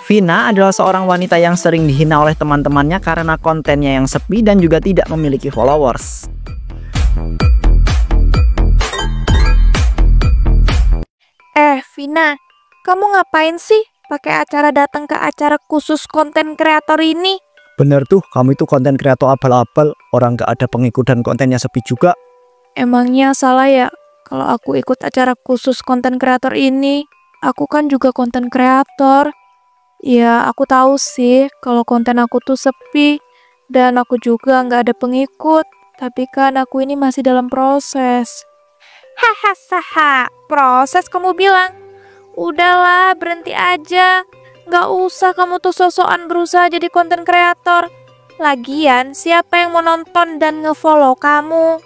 Vina adalah seorang wanita yang sering dihina oleh teman-temannya karena kontennya yang sepi dan juga tidak memiliki followers. Vina, kamu ngapain sih pakai acara datang ke acara khusus konten kreator ini? Bener tuh, kamu itu konten kreator abal-abal, orang gak ada pengikut dan kontennya sepi juga. Emangnya salah ya kalau aku ikut acara khusus konten kreator ini? Aku kan juga konten kreator. Ya, aku tahu sih kalau konten aku tuh sepi dan aku juga nggak ada pengikut. Tapi kan aku ini masih dalam proses. Hahaha, proses kamu bilang? Udahlah, berhenti aja. Nggak usah kamu tuh sosokan berusaha jadi konten kreator. Lagian, siapa yang mau nonton dan ngefollow kamu?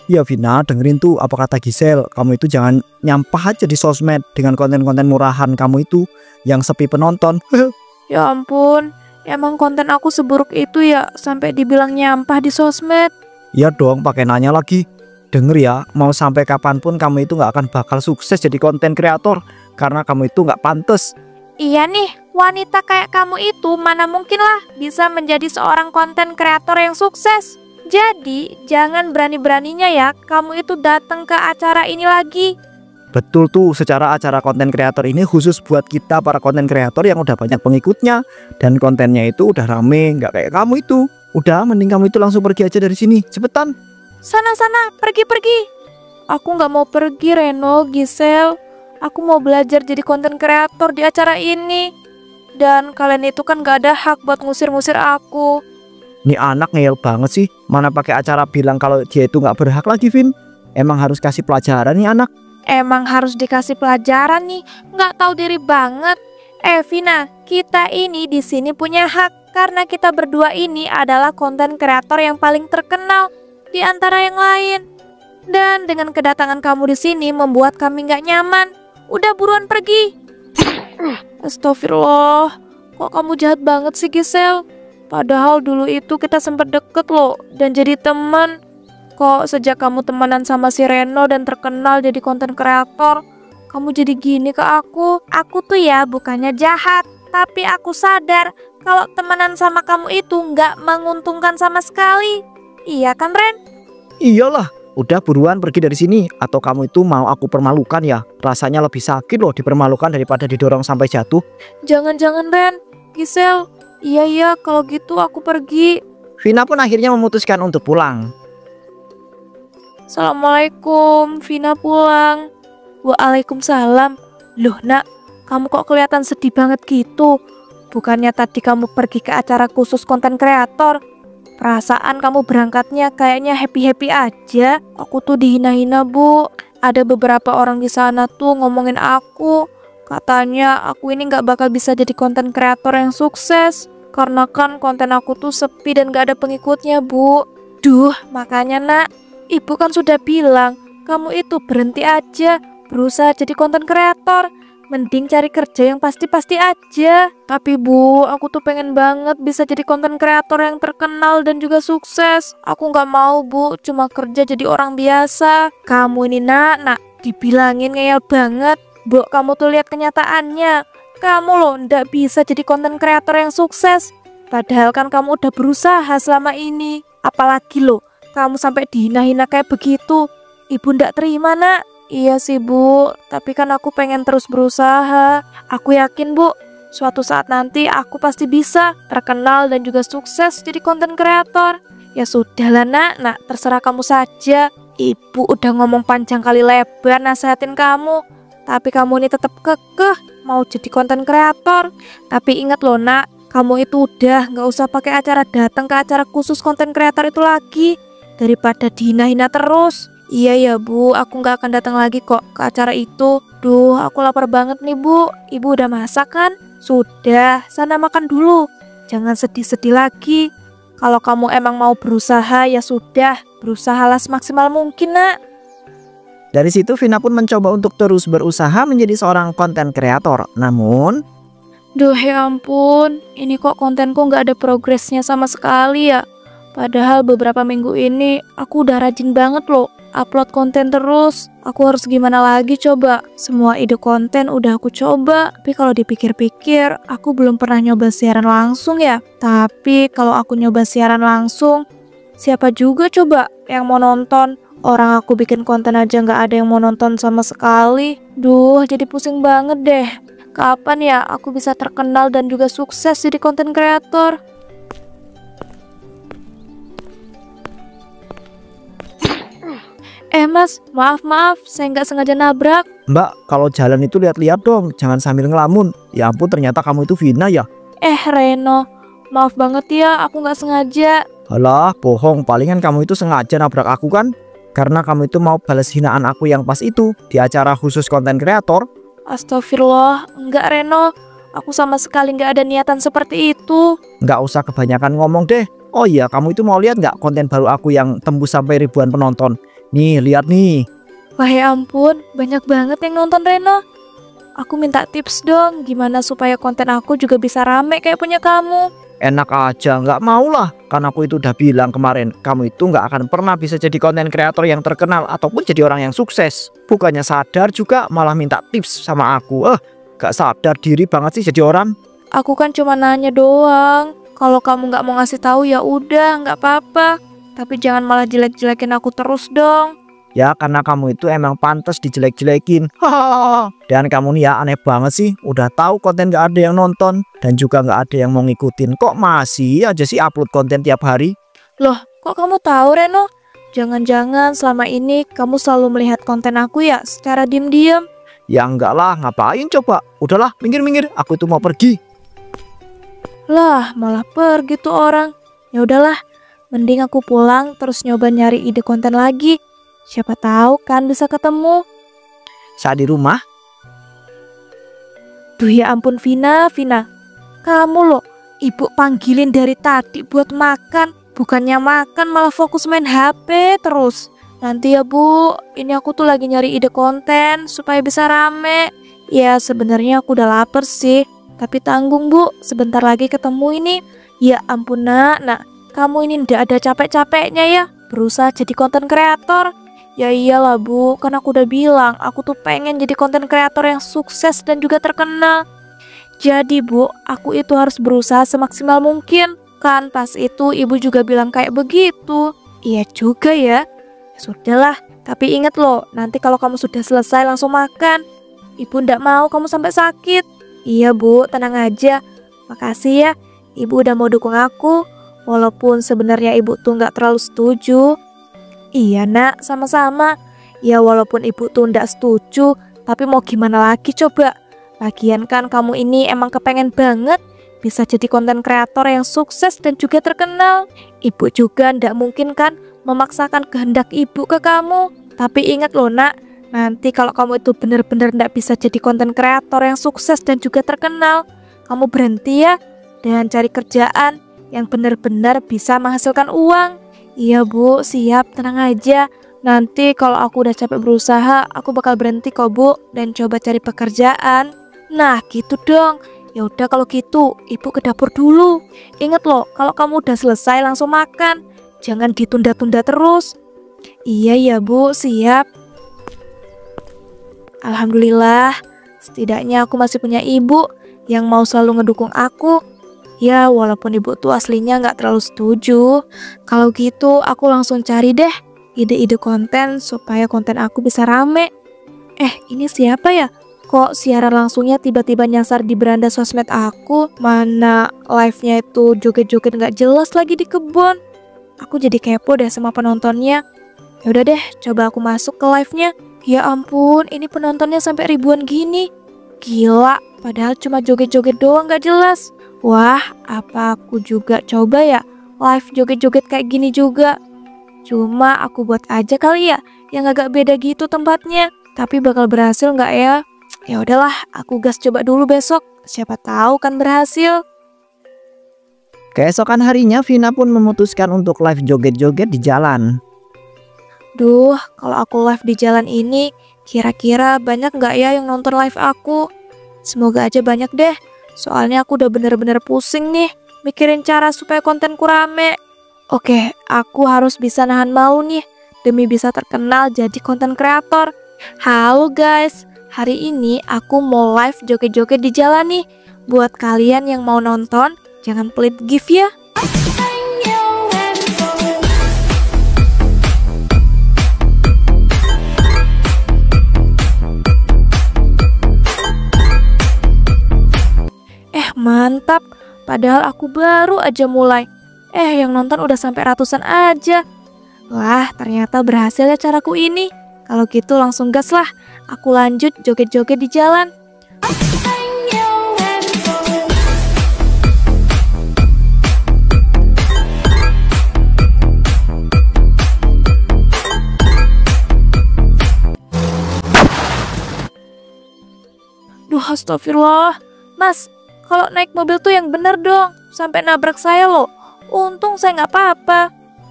Ya Vina, dengerin tuh apa kata Gisel. Kamu itu jangan nyampah aja di sosmed dengan konten-konten murahan kamu itu yang sepi penonton. Ya ampun, emang konten aku seburuk itu ya sampai dibilang nyampah di sosmed? Iya dong, pakai nanya lagi. Denger ya, mau sampai kapanpun kamu itu gak akan bakal sukses jadi konten kreator karena kamu itu gak pantas. Iya nih, wanita kayak kamu itu mana mungkin lah bisa menjadi seorang konten kreator yang sukses. Jadi, jangan berani-beraninya ya kamu itu datang ke acara ini lagi. Betul tuh, secara acara konten kreator ini khusus buat kita para konten kreator yang udah banyak pengikutnya dan kontennya itu udah rame, nggak kayak kamu itu. Udah, mending kamu itu langsung pergi aja dari sini, cepetan. Sana, pergi. Aku nggak mau pergi, Reno, Gisel. Aku mau belajar jadi konten kreator di acara ini. Dan kalian itu kan nggak ada hak buat ngusir-ngusir aku. Nih anak ngeyel banget sih, mana pakai acara bilang kalau dia itu nggak berhak lagi, Vin. Emang harus kasih pelajaran nih anak. Emang harus dikasih pelajaran nih, nggak tahu diri banget. Vina, kita ini di sini punya hak karena kita berdua ini adalah konten kreator yang paling terkenal di antara yang lain. Dan dengan kedatangan kamu di sini membuat kami nggak nyaman. Udah buruan pergi. Astagfirullah, kok kamu jahat banget sih Gisel? Padahal dulu itu kita sempat deket loh dan jadi teman. Kok sejak kamu temenan sama si Reno dan terkenal jadi konten kreator, kamu jadi gini ke aku? Aku tuh ya bukannya jahat, tapi aku sadar kalau temenan sama kamu itu nggak menguntungkan sama sekali. Iya kan Ren? Iyalah, udah buruan pergi dari sini. Atau kamu itu mau aku permalukan ya? Rasanya lebih sakit loh dipermalukan daripada didorong sampai jatuh. Jangan-jangan Ren, Gisel. Iya, kalau gitu aku pergi. Vina pun akhirnya memutuskan untuk pulang. Assalamualaikum, Vina pulang. Waalaikumsalam. Loh nak, kamu kok kelihatan sedih banget gitu? Bukannya tadi kamu pergi ke acara khusus konten kreator? Perasaan kamu berangkatnya kayaknya happy-happy aja. Aku tuh dihina-hina bu. Ada beberapa orang di sana tuh ngomongin aku. Katanya aku ini gak bakal bisa jadi konten kreator yang sukses. Karena kan konten aku tuh sepi dan gak ada pengikutnya bu. Duh, makanya nak, ibu kan sudah bilang kamu itu berhenti aja berusaha jadi konten kreator. Mending cari kerja yang pasti-pasti aja. Tapi bu, aku tuh pengen banget bisa jadi konten kreator yang terkenal dan juga sukses. Aku gak mau bu, cuma kerja jadi orang biasa. Kamu ini nak, dibilangin ngeyel banget. Bu, kamu tuh lihat kenyataannya. Kamu loh ndak bisa jadi konten kreator yang sukses. Padahal kan kamu udah berusaha selama ini. Apalagi loh, kamu sampai dihina-hina kayak begitu. Ibu ndak terima nak. Iya sih bu, tapi kan aku pengen terus berusaha. Aku yakin bu, suatu saat nanti aku pasti bisa terkenal dan juga sukses jadi konten kreator. Ya sudahlah nak, terserah kamu saja. Ibu udah ngomong panjang kali lebar nasehatin kamu, tapi kamu ini tetap kekeh mau jadi konten kreator. Tapi ingat loh nak, kamu itu udah gak usah pakai acara datang ke acara khusus konten kreator itu lagi, daripada dihina-hina terus. Iya ya bu, aku gak akan datang lagi kok ke acara itu. Duh, aku lapar banget nih bu. Ibu udah masak kan? Sudah, sana makan dulu. Jangan sedih-sedih lagi. Kalau kamu emang mau berusaha ya sudah, berusahalah semaksimal mungkin nak. Dari situ Vina pun mencoba untuk terus berusaha menjadi seorang konten kreator. Namun, duh ya ampun, ini kok kontenku gak ada progresnya sama sekali ya. Padahal beberapa minggu ini aku udah rajin banget loh upload konten terus. Aku harus gimana lagi coba? Semua ide konten udah aku coba, tapi kalau dipikir-pikir, aku belum pernah nyoba siaran langsung ya. Tapi kalau aku nyoba siaran langsung, siapa juga coba yang mau nonton? Orang aku bikin konten aja nggak ada yang mau nonton sama sekali. Duh, jadi pusing banget deh. Kapan ya aku bisa terkenal dan juga sukses jadi konten kreator? Mas, maaf, saya nggak sengaja nabrak. Mbak, kalau jalan itu lihat-lihat dong, jangan sambil ngelamun. Ya ampun, ternyata kamu itu Vina ya. Reno, maaf banget ya, aku nggak sengaja. Halah, bohong, palingan kamu itu sengaja nabrak aku kan? Karena kamu itu mau balas hinaan aku yang pas itu di acara khusus konten kreator. Astagfirullah, enggak Reno, aku sama sekali nggak ada niatan seperti itu. Nggak usah kebanyakan ngomong deh. Oh iya, kamu itu mau lihat nggak konten baru aku yang tembus sampai ribuan penonton? Nih, lihat nih. Wah ya ampun, banyak banget yang nonton Reno. Aku minta tips dong, gimana supaya konten aku juga bisa rame kayak punya kamu. Enak aja, nggak mau lah. Kan aku itu udah bilang kemarin, kamu itu nggak akan pernah bisa jadi konten kreator yang terkenal ataupun jadi orang yang sukses. Bukannya sadar juga malah minta tips sama aku. Gak sadar diri banget sih jadi orang. Aku kan cuma nanya doang. Kalau kamu nggak mau ngasih tahu ya udah, nggak apa-apa. Tapi jangan malah jelek-jelekin aku terus dong. Ya karena kamu itu emang pantas dijelek-jelekin. Hahaha. Dan kamu nih ya aneh banget sih. Udah tahu konten gak ada yang nonton dan juga gak ada yang mau ngikutin. Kok masih aja sih upload konten tiap hari? Loh, kok kamu tahu Reno? Jangan-jangan selama ini kamu selalu melihat konten aku ya secara diam-diam? Ya enggak lah, ngapain coba? Udahlah, minggir-minggir. Aku itu mau pergi. Lah, malah pergi tuh orang. Ya udahlah, mending aku pulang terus nyoba nyari ide konten lagi. Siapa tahu kan bisa ketemu. Saat di rumah, Duh ya ampun Vina. Kamu loh, ibu panggilin dari tadi buat makan. Bukannya makan malah fokus main HP terus. Nanti ya bu, ini aku tuh lagi nyari ide konten supaya bisa rame. Ya sebenarnya aku udah lapar sih. Tapi tanggung bu, sebentar lagi ketemu ini. Ya ampun nak, kamu ini ndak ada capek-capeknya ya berusaha jadi konten kreator. Ya iyalah bu, kan aku udah bilang aku tuh pengen jadi konten kreator yang sukses dan juga terkenal. Jadi bu, aku itu harus berusaha semaksimal mungkin. Kan pas itu ibu juga bilang kayak begitu. Iya juga ya. Ya sudahlah, tapi ingat loh, nanti kalau kamu sudah selesai langsung makan. Ibu ndak mau kamu sampai sakit. Iya bu, tenang aja. Makasih ya, ibu udah mau dukung aku. Walaupun sebenarnya ibu tuh nggak terlalu setuju. Iya nak, sama-sama. Ya walaupun ibu tuh ndak setuju, tapi mau gimana lagi coba. Lagian kan kamu ini emang kepengen banget bisa jadi konten kreator yang sukses dan juga terkenal. Ibu juga ndak mungkin kan memaksakan kehendak ibu ke kamu. Tapi ingat loh nak, nanti kalau kamu itu bener-bener ndak bisa jadi konten kreator yang sukses dan juga terkenal, kamu berhenti ya dan cari kerjaan yang benar-benar bisa menghasilkan uang. Iya bu, siap, tenang aja. Nanti kalau aku udah capek berusaha, aku bakal berhenti kok bu dan coba cari pekerjaan. Nah gitu dong. Ya udah kalau gitu, ibu ke dapur dulu. Ingat loh, kalau kamu udah selesai langsung makan. Jangan ditunda-tunda terus. Iya ya bu, siap. Alhamdulillah, setidaknya aku masih punya ibu yang mau selalu ngedukung aku. Ya walaupun ibu tuh aslinya nggak terlalu setuju. Kalau gitu aku langsung cari deh ide-ide konten supaya konten aku bisa rame. Ini siapa ya? Kok siaran langsungnya tiba-tiba nyasar di beranda sosmed aku? Mana live-nya itu joget-joget nggak jelas lagi di kebun. Aku jadi kepo deh sama penontonnya. Ya udah deh, coba aku masuk ke live-nya. Ya ampun, ini penontonnya sampai ribuan gini. Gila, padahal cuma joget-joget doang nggak jelas. Wah, apa aku juga coba ya live joget-joget kayak gini juga. Cuma aku buat aja kali ya yang agak beda gitu tempatnya. Tapi bakal berhasil nggak ya? Ya udahlah, aku gas coba dulu besok. Siapa tahu kan berhasil. keesokan harinya Vina pun memutuskan untuk live joget-joget di jalan. Duh, kalau aku live di jalan ini, kira-kira banyak nggak ya yang nonton live aku? Semoga aja banyak deh. Soalnya aku udah bener-bener pusing nih mikirin cara supaya kontenku rame. Oke, aku harus bisa nahan malu nih demi bisa terkenal jadi konten kreator. Halo guys, hari ini aku mau live joget-joget di jalan nih. Buat kalian yang mau nonton, jangan pelit gift ya. Mantap, padahal aku baru aja mulai. Yang nonton udah sampai ratusan aja. Wah, ternyata berhasil ya caraku ini. Kalau gitu langsung gas lah. Aku lanjut joget-joget di jalan. Duh, astagfirullah. Mas, kalau naik mobil tuh yang bener dong. Sampai nabrak saya loh. Untung saya nggak apa-apa.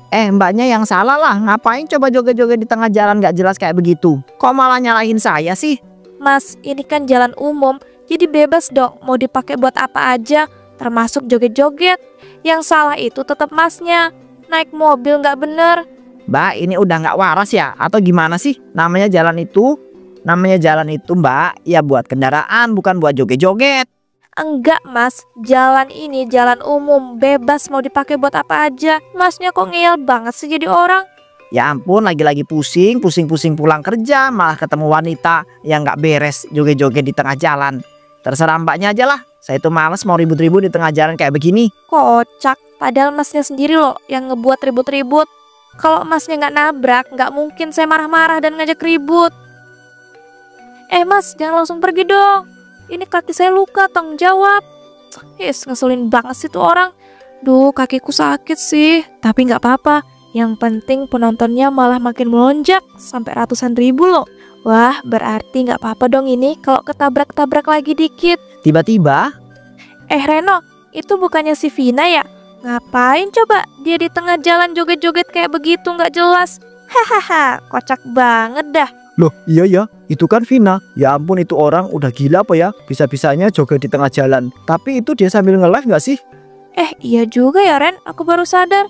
Mbaknya yang salah lah. Ngapain coba joget-joget di tengah jalan gak jelas kayak begitu? Kok malah nyalahin saya sih? Mas, ini kan jalan umum. Jadi bebas dong. Mau dipakai buat apa aja. Termasuk joget-joget. Yang salah itu tetap masnya. Naik mobil nggak bener. Mbak, ini udah nggak waras ya? Atau gimana sih? Namanya jalan itu Mbak, ya buat kendaraan, bukan buat joget-joget. Enggak mas, jalan ini jalan umum, bebas mau dipakai buat apa aja. Masnya kok ngeyel banget sih jadi orang. Ya ampun, lagi-lagi pusing pulang kerja, malah ketemu wanita yang nggak beres joget-joget di tengah jalan. Terserah mbaknya aja lah, saya tuh males mau ribut-ribut di tengah jalan kayak begini. Kocak, padahal masnya sendiri loh yang ngebuat ribut-ribut. Kalau masnya nggak nabrak, nggak mungkin saya marah-marah dan ngajak ribut. Mas, jangan langsung pergi dong. Ini kaki saya luka, tanggung jawab. Ngeselin banget sih tuh orang. Duh, kakiku sakit sih. Tapi nggak apa-apa. Yang penting penontonnya malah makin melonjak. Sampai ratusan ribu loh. Wah, berarti nggak apa-apa dong ini kalau ketabrak-tabrak lagi dikit. Tiba-tiba, Reno, itu bukannya si Vina ya? Ngapain coba dia di tengah jalan joget-joget kayak begitu nggak jelas? Hahaha, kocak banget dah. loh iya ya, itu kan Vina. Ya ampun, itu orang udah gila apa ya? Bisa-bisanya joget di tengah jalan. Tapi itu dia sambil nge-live gak sih? Iya juga ya Ren, aku baru sadar.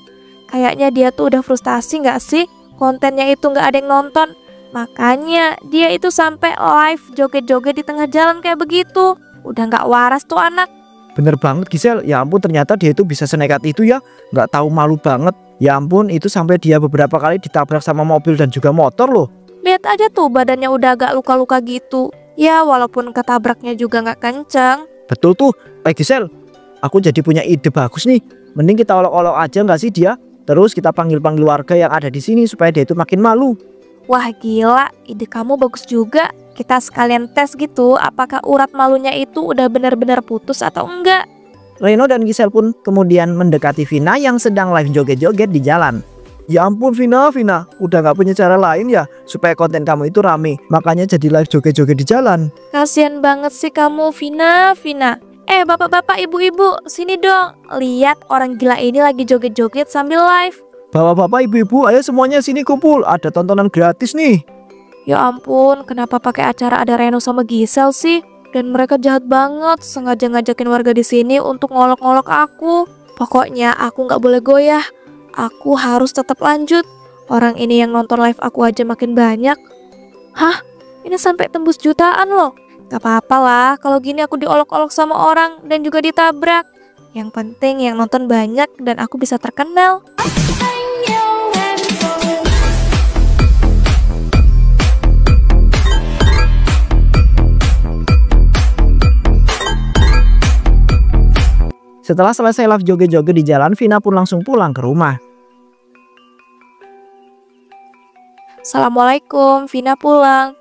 Kayaknya dia tuh udah frustasi gak sih? Kontennya itu gak ada yang nonton. Makanya dia itu sampai live joget-joget di tengah jalan kayak begitu. Udah gak waras tuh anak. Bener banget Gisel, ya ampun ternyata dia itu bisa senekat itu ya. Gak tahu malu banget. Ya ampun, itu sampai dia beberapa kali ditabrak sama mobil dan juga motor loh. Lihat aja tuh badannya udah agak luka-luka gitu. Ya walaupun ketabraknya juga gak kenceng. Betul tuh, Gisel. Aku jadi punya ide bagus nih. Mending kita olok-olok aja gak sih dia? Terus kita panggil-panggil warga yang ada di sini supaya dia itu makin malu. Wah gila, ide kamu bagus juga. Kita sekalian tes gitu apakah urat malunya itu udah benar-benar putus atau enggak. Reno dan Gisel pun kemudian mendekati Vina yang sedang live joget-joget di jalan. Ya ampun Vina, udah gak punya cara lain ya supaya konten kamu itu rame. Makanya jadi live joget-joget di jalan. Kasian banget sih kamu Vina. Bapak-bapak, ibu-ibu, sini dong. Lihat orang gila ini lagi joget-joget sambil live. Bapak-bapak, ibu-ibu, ayo semuanya sini kumpul. Ada tontonan gratis nih. Ya ampun, kenapa pakai acara ada Reno sama Gisel sih? Dan mereka jahat banget, sengaja ngajakin warga di sini untuk ngolok-ngolok aku. Pokoknya aku nggak boleh goyah. Aku harus tetap lanjut. Orang ini yang nonton live aku aja makin banyak. Hah? Ini sampai tembus jutaan loh. Gak apa-apa lah kalau gini aku diolok-olok sama orang dan juga ditabrak. Yang penting yang nonton banyak dan aku bisa terkenal. Setelah selesai live joget-joget di jalan, Vina pun langsung pulang ke rumah. Assalamualaikum, Vina pulang.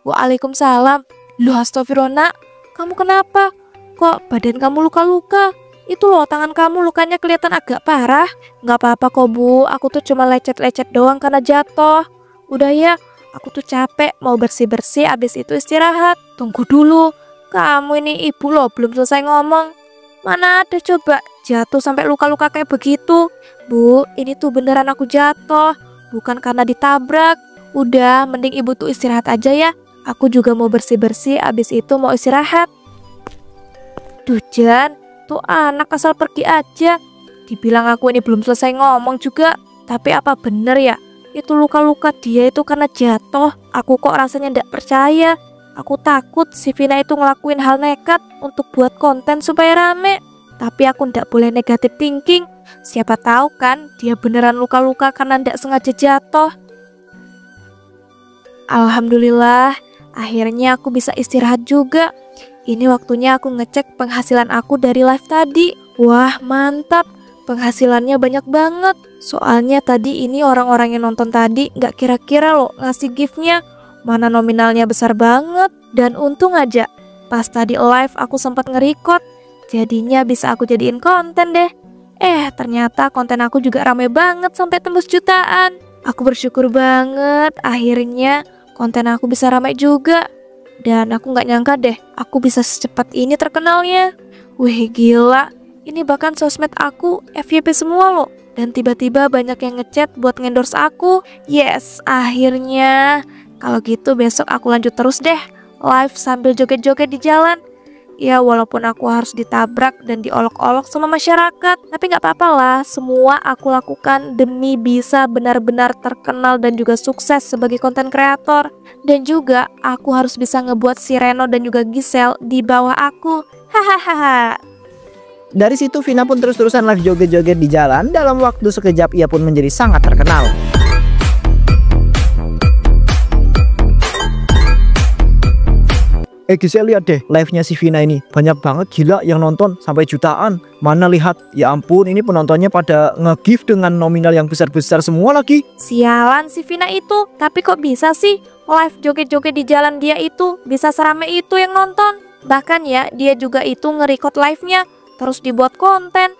Waalaikumsalam. Loh astagfirullah, kamu kenapa? Kok badan kamu luka-luka? Itu loh tangan kamu lukanya kelihatan agak parah. Gak apa-apa kok bu, aku tuh cuma lecet-lecet doang karena jatuh. Udah ya, aku tuh capek mau bersih-bersih abis itu istirahat. Tunggu dulu, kamu ini ibu loh belum selesai ngomong. Mana ada coba jatuh sampai luka-luka kayak begitu. Bu, ini tuh beneran aku jatuh, bukan karena ditabrak. Udah, mending ibu tuh istirahat aja ya. Aku juga mau bersih-bersih, abis itu mau istirahat. Duh Jan, tuh anak asal pergi aja. Dibilang aku ini belum selesai ngomong juga. Tapi apa bener ya? Itu luka-luka dia itu karena jatuh. Aku kok rasanya ndak percaya. Aku takut si Vina itu ngelakuin hal nekat untuk buat konten supaya rame. Tapi aku ndak boleh negatif thinking. Siapa tahu kan dia beneran luka-luka karena ndak sengaja jatuh. Alhamdulillah, akhirnya aku bisa istirahat juga. Ini waktunya aku ngecek penghasilan aku dari live tadi. Wah, mantap. Penghasilannya banyak banget. Soalnya tadi ini orang-orang yang nonton tadi gak kira-kira loh ngasih giftnya. Mana nominalnya besar banget. Dan untung aja pas tadi live aku sempat nge-record. Jadinya bisa aku jadiin konten deh. Ternyata konten aku juga rame banget sampai tembus jutaan. Aku bersyukur banget akhirnya konten aku bisa rame juga. Dan aku gak nyangka deh aku bisa secepat ini terkenalnya. Wih gila. Ini bahkan sosmed aku FYP semua loh. Dan tiba-tiba banyak yang ngechat buat ngendorse aku. Yes, akhirnya. Kalau gitu besok aku lanjut terus deh live sambil joget-joget di jalan. Ya walaupun aku harus ditabrak dan diolok-olok sama masyarakat, tapi gak apa-apa lah. Semua aku lakukan demi bisa benar-benar terkenal dan juga sukses sebagai konten kreator. Dan juga aku harus bisa ngebuat si Reno dan juga Giselle di bawah aku. Hahaha. Dari situ Vina pun terus-terusan live joget-joget di jalan. Dalam waktu sekejap ia pun menjadi sangat terkenal. Giselle lihat deh live-nya si Vina ini. Banyak banget gila yang nonton sampai jutaan. Mana lihat, ya ampun ini penontonnya pada nge-gift dengan nominal yang besar-besar semua lagi. Sialan si Vina itu. Tapi kok bisa sih live joget-joget di jalan dia itu bisa serame itu yang nonton. Bahkan ya dia juga itu nge-record live-nya terus dibuat konten.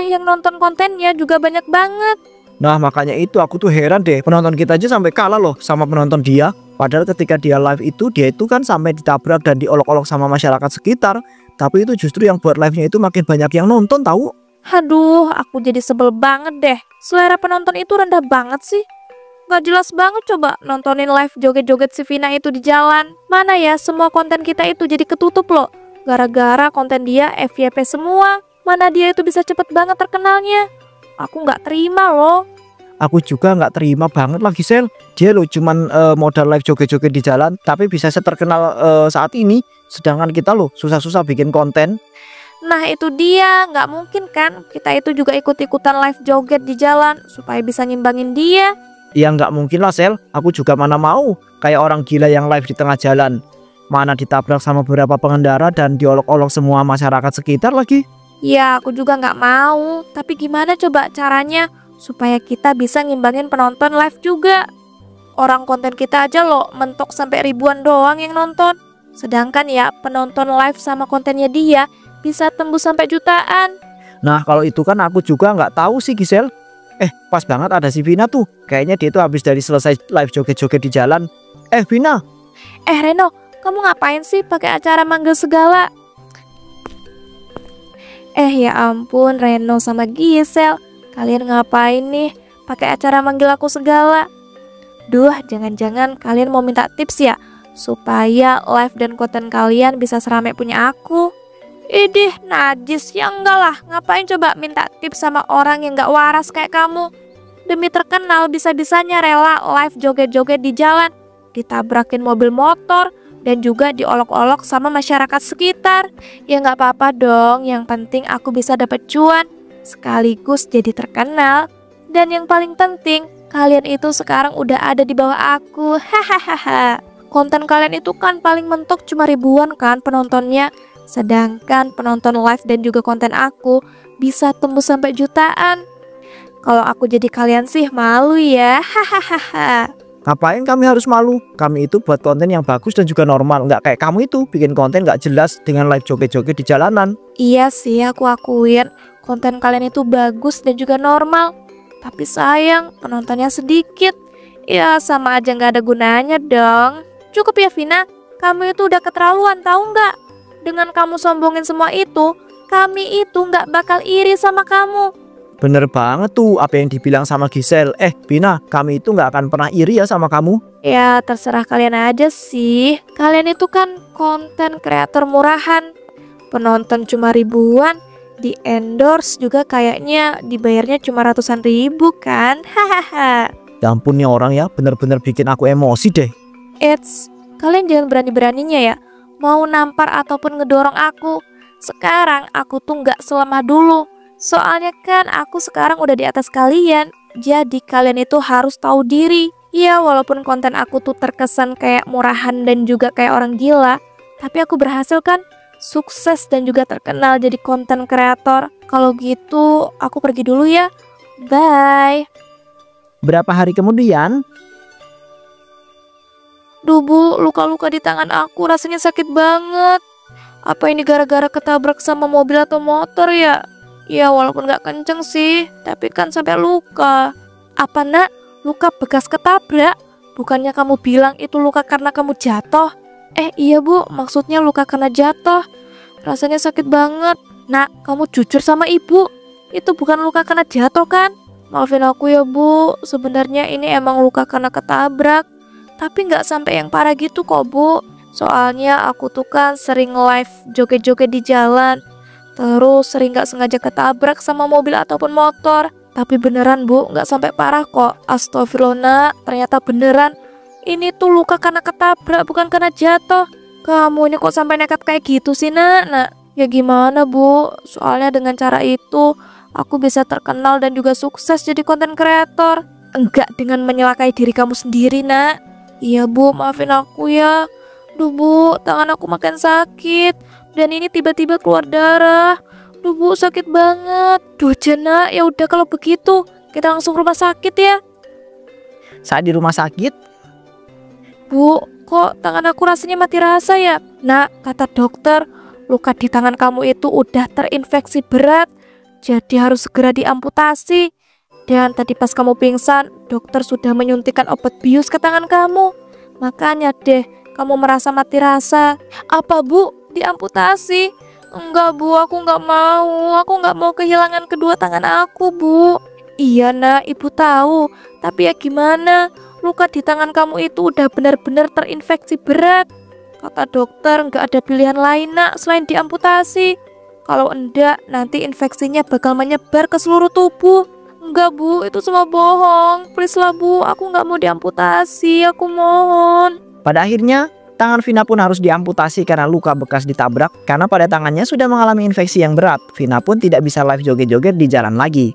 Yang nonton kontennya juga banyak banget. Nah makanya itu aku tuh heran deh. Penonton kita aja sampai kalah loh sama penonton dia. Padahal ketika dia live itu dia itu kan sampai ditabrak dan diolok-olok sama masyarakat sekitar. Tapi itu justru yang buat live-nya itu makin banyak yang nonton tahu. Aduh aku jadi sebel banget deh. Selera penonton itu rendah banget sih. Gak jelas banget coba nontonin live joget-joget si Vina itu di jalan. Mana ya semua konten kita itu jadi ketutup loh. Gara-gara konten dia FYP semua. Mana dia itu bisa cepet banget terkenalnya. Aku gak terima loh. Aku juga gak terima banget lah Giselle. Dia loh cuman modal live joget-joget di jalan tapi bisa seterkenal saat ini. Sedangkan kita loh susah-susah bikin konten. Nah itu dia, gak mungkin kan kita itu juga ikut-ikutan live joget di jalan supaya bisa nyimbangin dia. Ya gak mungkin lah Sel. Aku juga mana mau kayak orang gila yang live di tengah jalan. Mana ditabrak sama beberapa pengendara dan diolok-olok semua masyarakat sekitar lagi. Ya aku juga gak mau. Tapi gimana coba caranya supaya kita bisa ngimbangin penonton live juga. Orang konten kita aja loh mentok sampai ribuan doang yang nonton. Sedangkan ya penonton live sama kontennya dia bisa tembus sampai jutaan. Nah kalau itu kan aku juga nggak tahu sih Giselle. Pas banget ada si Vina tuh. Kayaknya dia tuh habis dari selesai live joget-joget di jalan. Vina. Reno, kamu ngapain sih pakai acara manggil segala? Ya ampun Reno sama Giselle. Kalian ngapain nih pakai acara manggil aku segala? Duh, jangan-jangan kalian mau minta tips ya supaya live dan konten kalian bisa serame punya aku. Idih, najis ya enggak lah. Ngapain coba minta tips sama orang yang gak waras kayak kamu? Demi terkenal bisa-bisanya rela live joget-joget di jalan, ditabrakin mobil motor, dan juga diolok-olok sama masyarakat sekitar. Ya gak apa-apa dong, yang penting aku bisa dapat cuan sekaligus jadi terkenal. Dan yang paling penting, kalian itu sekarang udah ada di bawah aku. Hahaha. Konten kalian itu kan paling mentok cuma ribuan kan penontonnya. Sedangkan penonton live dan juga konten aku bisa tembus sampai jutaan. Kalau aku jadi kalian sih malu ya. Hahaha. Ngapain kami harus malu? Kami itu buat konten yang bagus dan juga normal. Nggak kayak kamu itu bikin konten nggak jelas dengan live joget-joget di jalanan. Iya sih aku akuin konten kalian itu bagus dan juga normal. Tapi sayang penontonnya sedikit. Ya sama aja nggak ada gunanya dong. Cukup ya Vina, kamu itu udah keterlaluan tahu nggak? Dengan kamu sombongin semua itu, kami itu nggak bakal iri sama kamu. Bener banget tuh apa yang dibilang sama Giselle. Vina, kami itu nggak akan pernah iri ya sama kamu. Ya terserah kalian aja sih. Kalian itu kan konten kreator murahan. Penonton cuma ribuan, di endorse juga kayaknya dibayarnya cuma ratusan ribu kan. Hahaha. Ya ampun nih orang ya, bener-bener bikin aku emosi deh. Eits, kalian jangan berani-beraninya ya mau nampar ataupun ngedorong aku. Sekarang aku tuh nggak selemah dulu. Soalnya kan aku sekarang udah di atas kalian. Jadi kalian itu harus tahu diri. Ya walaupun konten aku tuh terkesan kayak murahan dan juga kayak orang gila, tapi aku berhasil kan sukses dan juga terkenal jadi konten kreator. Kalau gitu aku pergi dulu ya. Bye. Berapa hari kemudian, Duh Bu, luka-luka di tangan aku rasanya sakit banget. Apa ini gara-gara ketabrak sama mobil atau motor ya? Ya walaupun gak kenceng sih, tapi kan sampai luka. Apa nak? Luka bekas ketabrak? Bukannya kamu bilang itu luka karena kamu jatuh? Iya Bu, maksudnya luka karena jatuh. Rasanya sakit banget. Nak, kamu jujur sama ibu. Itu bukan luka karena jatuh kan? Maafin aku ya Bu, sebenarnya ini emang luka karena ketabrak. Tapi nggak sampai yang parah gitu kok Bu. Soalnya aku tuh kan sering live joget-joget di jalan. Terus sering nggak sengaja ketabrak sama mobil ataupun motor. Tapi beneran Bu, nggak sampai parah kok. Astagfirullah nak, ternyata beneran. Ini tuh luka karena ketabrak, bukan karena jatuh. Kamu ini kok sampai nekat kayak gitu sih nak? Ya gimana Bu, soalnya dengan cara itu aku bisa terkenal dan juga sukses jadi konten kreator. Enggak dengan menyelakai diri kamu sendiri nak. Iya Bu, maafin aku ya. Duh Bu, tangan aku makin sakit. Dan ini tiba-tiba keluar darah. Duh Bu, sakit banget. Duh Jena, ya udah kalau begitu kita langsung rumah sakit ya. saat di rumah sakit, Bu, kok tangan aku rasanya mati rasa ya? Nak, kata dokter, luka di tangan kamu itu udah terinfeksi berat. Jadi harus segera diamputasi. Dan tadi pas kamu pingsan, dokter sudah menyuntikkan obat bius ke tangan kamu. Makanya deh, kamu merasa mati rasa. Apa Bu? Diamputasi? Enggak Bu, aku nggak mau. Aku nggak mau kehilangan kedua tangan aku Bu. Iya nak, ibu tahu. Tapi ya gimana? Luka di tangan kamu itu udah benar-benar terinfeksi berat. Kata dokter nggak ada pilihan lain nak selain diamputasi. Kalau enggak, nanti infeksinya bakal menyebar ke seluruh tubuh. Enggak Bu, itu semua bohong. Please lah Bu, aku nggak mau diamputasi, aku mohon. pada akhirnya tangan Vina pun harus diamputasi karena luka bekas ditabrak. Karena pada tangannya sudah mengalami infeksi yang berat, Vina pun tidak bisa live joget-joget di jalan lagi.